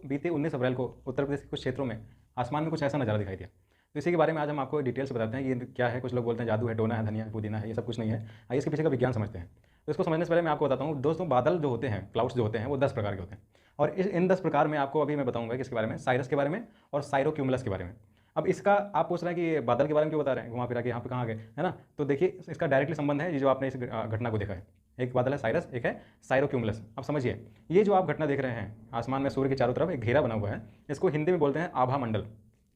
बीते 19 अप्रैल को उत्तर प्रदेश के कुछ क्षेत्रों में आसमान में कुछ ऐसा नज़ारा दिखाई दिया। तो इसी के बारे में आज हम आपको डिटेल से बताते हैं ये क्या है। कुछ लोग बोलते हैं जादू है, टोना है, धनिया है, पुदीना है, ये सब कुछ नहीं है। आइए इसके पीछे का विज्ञान समझते हैं। तो इसको समझने से पहले मैं आपको बताता हूँ दोस्तों, बादल जो होते हैं, क्लाउड्स जो होते हैं, वो 10 प्रकार के होते हैं। और इन 10 प्रकार में आपको अभी मैं बताऊँगा कि इसके बारे में, साइरस के बारे में और साइरोक्यूमुलस के बारे में। अब इसका आप पूछ रहे हैं कि ये बादल के बारे में क्यों बता रहे हैं, घुमा फिरा के यहाँ पे कहाँ आ गए, है ना। तो देखिए इसका डायरेक्टली संबंध है, ये जो आपने इस घटना को देखा है। एक बादल है साइरस, एक है साइरोक्यूमुलस। अब समझिए, ये जो आप घटना देख रहे हैं आसमान में, सूर्य के चारों तरफ एक घेरा बना हुआ है, इसको हिंदी में बोलते हैं आभा मंडल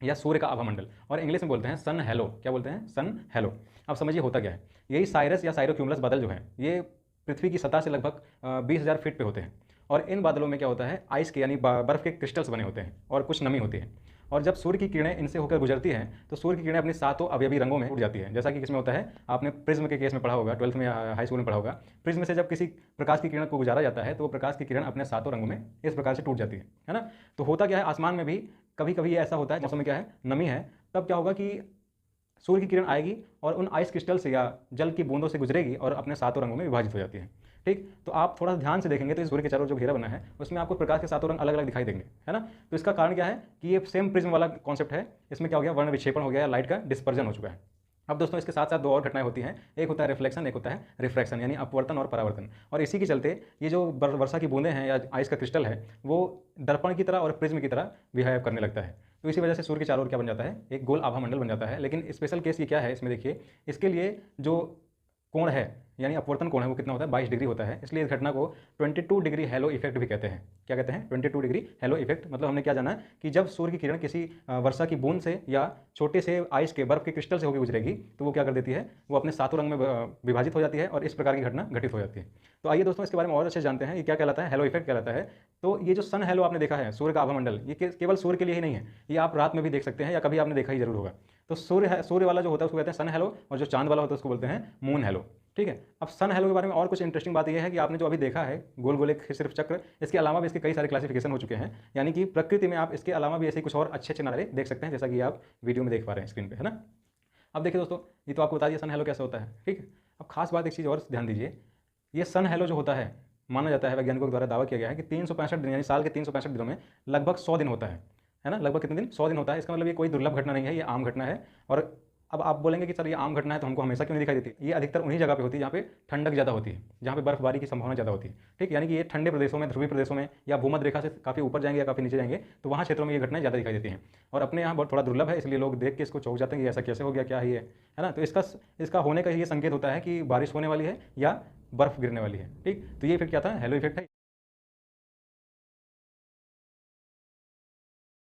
या सूर्य का आभा मंडल, और इंग्लिश में बोलते हैं सन हेलो। क्या बोलते हैं? सन हेलो। अब समझिए होता क्या है। यही साइरस या साइरोक्यूमुलस बादल जो है, ये पृथ्वी की सतह से लगभग 20,000 फीट पे होते हैं। और इन बादलों में क्या होता है, आइस के यानी बर्फ़ के क्रिस्टल्स बने होते हैं और कुछ नमी होती है। और जब सूर्य की किरणें इनसे होकर गुजरती हैं तो सूर्य की किरणें अपनी सातों अवयवी रंगों में उड़ जाती है। जैसा कि किसमें होता है, आपने प्रिज्म के केस में पढ़ा होगा, 12th में या हाई स्कूल में पढ़ा होगा। प्रिज्म से जब किसी प्रकाश की किरण को गुजारा जाता है तो वो प्रकाश की किरण अपने सातों रंगों में इस प्रकार से टूट जाती है ना। तो होता क्या है, आसमान में भी कभी कभी ऐसा होता है, मौसम में क्या है, नमी है, तब क्या होगा कि सूर्य की किरण आएगी और उन आइस क्रिस्टल से या जल की बूंदों से गुजरेगी और अपने सातों रंगों में विभाजित हो जाती है। ठीक, तो आप थोड़ा ध्यान से देखेंगे तो इस सूर्य के चारों जो घेरा बना है उसमें आपको प्रकाश के सातों रंग अलग अलग दिखाई देंगे, है ना। तो इसका कारण क्या है कि ये सेम प्रिज्म वाला कॉन्सेप्ट है। इसमें क्या हो गया, वर्ण विक्षेपण हो गया, लाइट का डिस्पर्जन हो चुका है। अब दोस्तों इसके साथ साथ दो और घटनाएं होती हैं, एक होता है रिफ्लेक्शन, एक होता है रिफ्रैक्शन, यानी अपवर्तन और परावर्तन। और इसी के चलते ये जो वर्षा की बूंदें हैं या आइस का क्रिस्टल है वो दर्पण की तरह और प्रिज्म की तरह बिहेव करने लगता है। तो इसी वजह से सूर्य के चारों ओर क्या बन जाता है, एक गोल आभा मंडल बन जाता है। लेकिन स्पेशल केस ये क्या है, इसमें देखिए, इसके लिए जो कोण है यानी अपवर्तन कोण है वो कितना होता है, 22 डिग्री होता है। इसलिए इस घटना को 22 डिग्री हेलो इफेक्ट भी कहते हैं। क्या कहते हैं? 22 डिग्री हेलो इफेक्ट। मतलब हमने क्या जाना कि जब सूर्य की किरण किसी वर्षा की बूंद से या छोटे से आइस के बर्फ के क्रिस्टल से होकर गुजरेगी तो वो क्या कर देती है, वो अपने सातों रंग में विभाजित हो जाती है और इस प्रकार की घटना घटित हो जाती है। तो आइए दोस्तों इसके बारे में और अच्छे जानते हैं, ये क्या कहलाता है, हेलो इफेक्ट कहलाता है। तो ये जो सन हेलो आपने देखा है, सूर्य का आभा मंडल, ये केवल सूर्य के लिए ही नहीं है, ये आप रात में भी देख सकते हैं या कभी आपने देखा ही जरूर होगा। तो सूर्य वाला जो होता है उसको कहते हैं सन हेलो, और जो चांद वाला होता है उसको बोलते हैं मून हेलो। ठीक है। अब सन हेलो के बारे में और कुछ इंटरेस्टिंग बात यह है कि आपने जो अभी देखा है गोल गोल एक सिर्फ चक्र, इसके अलावा भी इसके कई सारे क्लासिफिकेशन हो चुके हैं। यानी कि प्रकृति में आप इसके अलावा भी ऐसे कुछ और अच्छे अच्छे नज़ारे देख सकते हैं, जैसा कि आप वीडियो में देख पा रहे हैं स्क्रीन पे, है ना। अब देखिए दोस्तों, ये तो आपको बता दिया सन हेलो कैसे होता है। ठीक है। अब खास बात एक चीज़ और ध्यान दीजिए, ये सन हेलो जो होता है, माना जाता है, वैज्ञानिकों के द्वारा दावा किया गया है कि 365 दिन यानी साल के 365 दिनों में लगभग 100 दिन होता है ना। लगभग कितने दिन? 100 दिन होता है। इसका मतलब ये कोई दुर्लभ घटना नहीं है, ये आम घटना है। और अब आप बोलेंगे कि सर ये आम घटना है तो हमको हमेशा क्यों नहीं दिखाई देती? ये अधिकतर उन्हीं जगह पे होती है जहाँ पे ठंडक ज़्यादा होती है, जहाँ पे बर्फबारी की संभावना ज़्यादा होती है। ठीक, यानी कि ये ठंडे प्रदेशों में, ध्रुवीय प्रदेशों में या भूमध्य रेखा से काफ़ी ऊपर जाएंगे या काफ़ी नीचे जाएंगे तो वहाँ क्षेत्रों में ये घटनाएं ज़्यादा दिखाई देती हैं। और अपने यहाँ बहुत थोड़ा दुर्लभ है, इसलिए लोग देख के इसको चौंक जाते हैं कि ऐसा कैसे हो गया, क्या है ना। तो इसका होने का ये संकेत होता है कि बारिश होने वाली है या बर्फ गिरने वाली है। ठीक, तो ये इफेक्ट क्या था, हेलो इफेक्ट है।